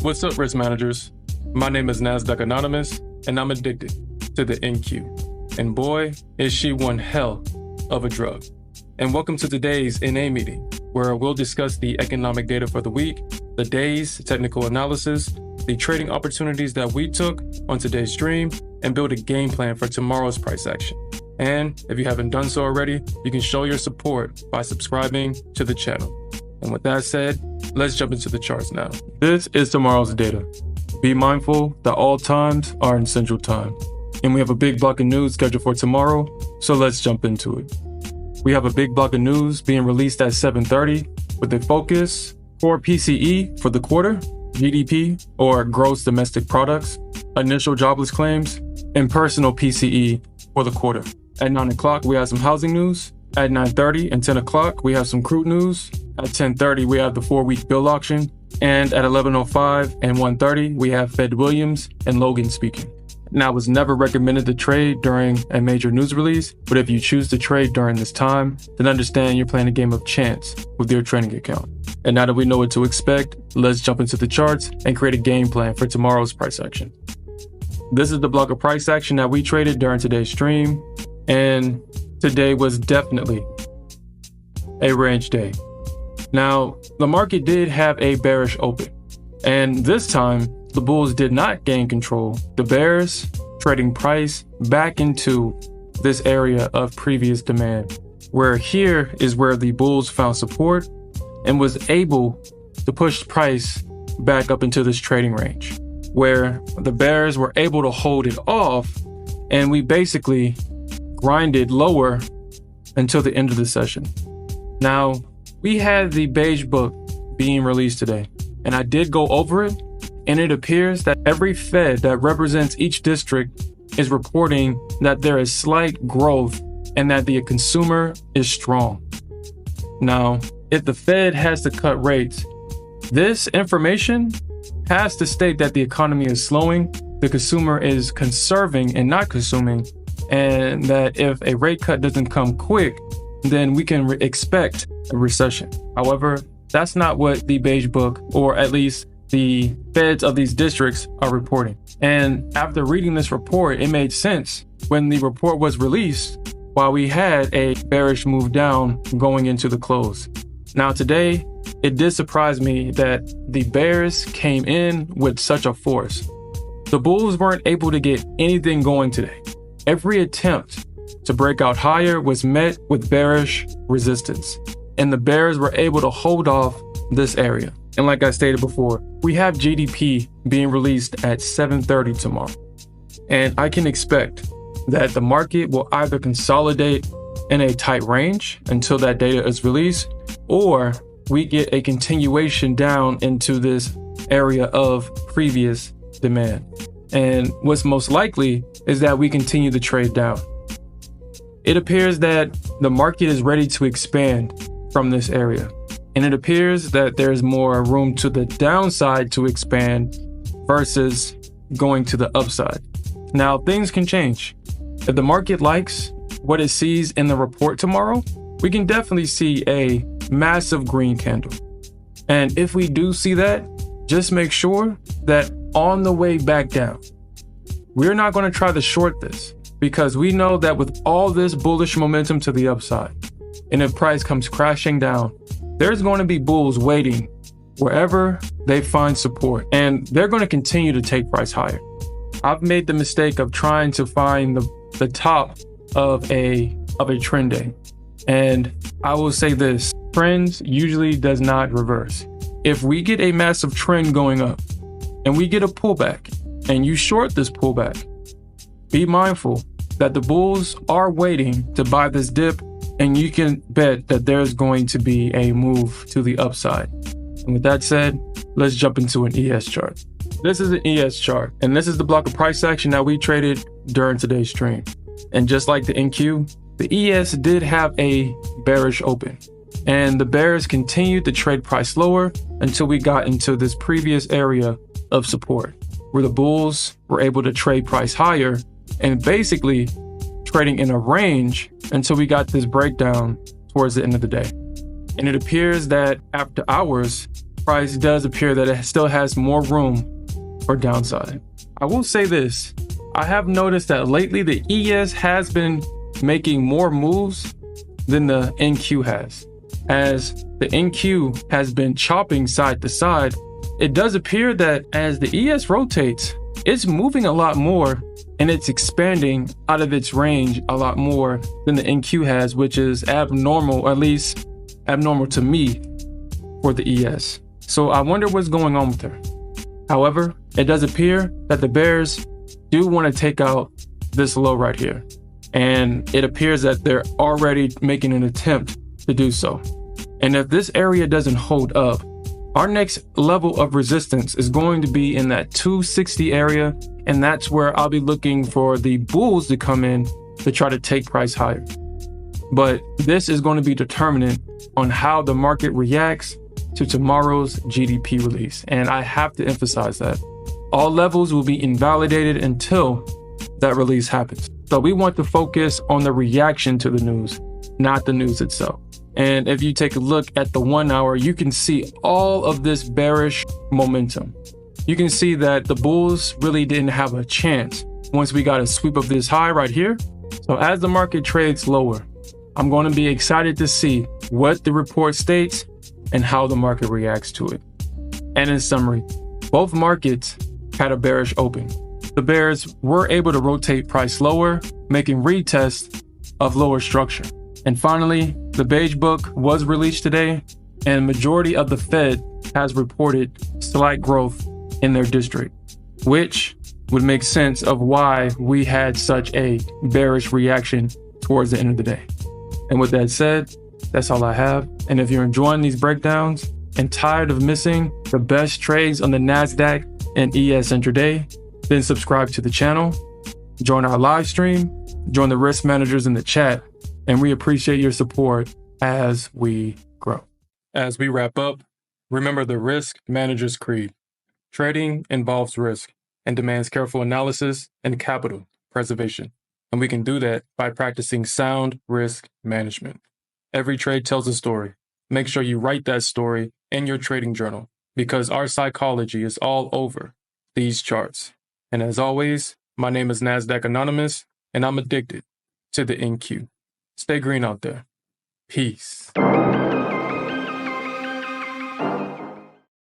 What's up, risk managers? My name is Nasdaq Anonymous, and I'm addicted to the NQ. And boy, is she one hell of a drug. And welcome to today's NA meeting, where we'll discuss the economic data for the week, the day's technical analysis, the trading opportunities that we took on today's stream, and build a game plan for tomorrow's price action. And if you haven't done so already, you can show your support by subscribing to the channel. And with that said, let's jump into the charts now. This is tomorrow's data. Be mindful that all times are in Central Time. And we have a big block of news scheduled for tomorrow, so let's jump into it. We have a big block of news being released at 7:30 with a focus: core PCE for the quarter, GDP or gross domestic products, initial jobless claims, and personal PCE for the quarter. At 9 o'clock, we have some housing news. At 9:30 and 10 o'clock, we have some crude news. At 10:30, we have the 4-week bill auction. And at 11:05 and 1:30, we have Fed Williams and Logan speaking. Now, it was never recommended to trade during a major news release, but if you choose to trade during this time, then understand you're playing a game of chance with your trading account. And now that we know what to expect, let's jump into the charts and create a game plan for tomorrow's price action. This is the block of price action that we traded during today's stream, and today was definitely a range day. Now, the market did have a bearish open, and this time the bulls did not gain control. The bears trading price back into this area of previous demand, where here is where the bulls found support and was able to push price back up into this trading range, where the bears were able to hold it off, and we basically grinded lower until the end of the session. Now, we had the beige book being released today, and I did go over it, and it appears that every Fed that represents each district is reporting that there is slight growth and that the consumer is strong. Now, if the Fed has to cut rates, this information has to state that the economy is slowing, the consumer is conserving and not consuming, and that if a rate cut doesn't come quick, then we can expect a recession. However, that's not what the beige book, or at least the Feds of these districts, are reporting. And after reading this report, it made sense when the report was released while we had a bearish move down going into the close. Now today, it did surprise me that the bears came in with such a force. The bulls weren't able to get anything going today. Every attempt to break out higher was met with bearish resistance, and the bears were able to hold off this area. And like I stated before, we have GDP being released at 7:30 tomorrow, and I can expect that the market will either consolidate in a tight range until that data is released, or we get a continuation down into this area of previous demand. And what's most likely is that we continue to trade down. It appears that the market is ready to expand from this area, and it appears that there's more room to the downside to expand versus going to the upside. Now, things can change. If the market likes what it sees in the report tomorrow, we can definitely see a massive green candle. And if we do see that, just make sure that on the way back down, we're not going to try to short this, because we know that with all this bullish momentum to the upside, and if price comes crashing down, there's going to be bulls waiting wherever they find support, and they're going to continue to take price higher. I've made the mistake of trying to find the top of a trend day, and I will say this: trends usually does not reverse. If we get a massive trend going up and we get a pullback and you short this pullback, be mindful that the bulls are waiting to buy this dip, and you can bet that there's going to be a move to the upside. And with that said, let's jump into an ES chart. This is an ES chart, and this is the block of price action that we traded during today's stream. And just like the NQ, the ES did have a bearish open, and the bears continued to trade price lower until we got into this previous area of support, where the bulls were able to trade price higher and basically trading in a range until we got this breakdown towards the end of the day. And it appears that after hours, price does appear that it still has more room for downside. I will say this, I have noticed that lately the ES has been making more moves than the NQ has. As the NQ has been chopping side to side, it does appear that as the ES rotates, it's moving a lot more and it's expanding out of its range a lot more than the NQ has, which is abnormal, at least abnormal to me for the ES. So I wonder what's going on with her. However, it does appear that the bears do want to take out this low right here. And it appears that they're already making an attempt to do so. And if this area doesn't hold up, our next level of resistance is going to be in that 260 area. And that's where I'll be looking for the bulls to come in to try to take price higher. But this is going to be determinant on how the market reacts to tomorrow's GDP release. And I have to emphasize that all levels will be invalidated until that release happens. So we want to focus on the reaction to the news, not the news itself. And if you take a look at the 1 hour, you can see all of this bearish momentum. You can see that the bulls really didn't have a chance once we got a sweep of this high right here. So as the market trades lower, I'm going to be excited to see what the report states and how the market reacts to it. And in summary, both markets had a bearish open. The bears were able to rotate price lower, making retests of lower structure. And finally, the beige book was released today, and majority of the Fed has reported slight growth in their district, which would make sense of why we had such a bearish reaction towards the end of the day. And with that said, that's all I have. And if you're enjoying these breakdowns and tired of missing the best trades on the Nasdaq and ES intraday, then subscribe to the channel, join our live stream, join the risk managers in the chat, and we appreciate your support as we grow. As we wrap up, remember the risk manager's creed. Trading involves risk and demands careful analysis and capital preservation. And we can do that by practicing sound risk management. Every trade tells a story. Make sure you write that story in your trading journal because our psychology is all over these charts. And as always, my name is Nasdaq Anonymous, and I'm addicted to the NQ. Stay green out there. Peace.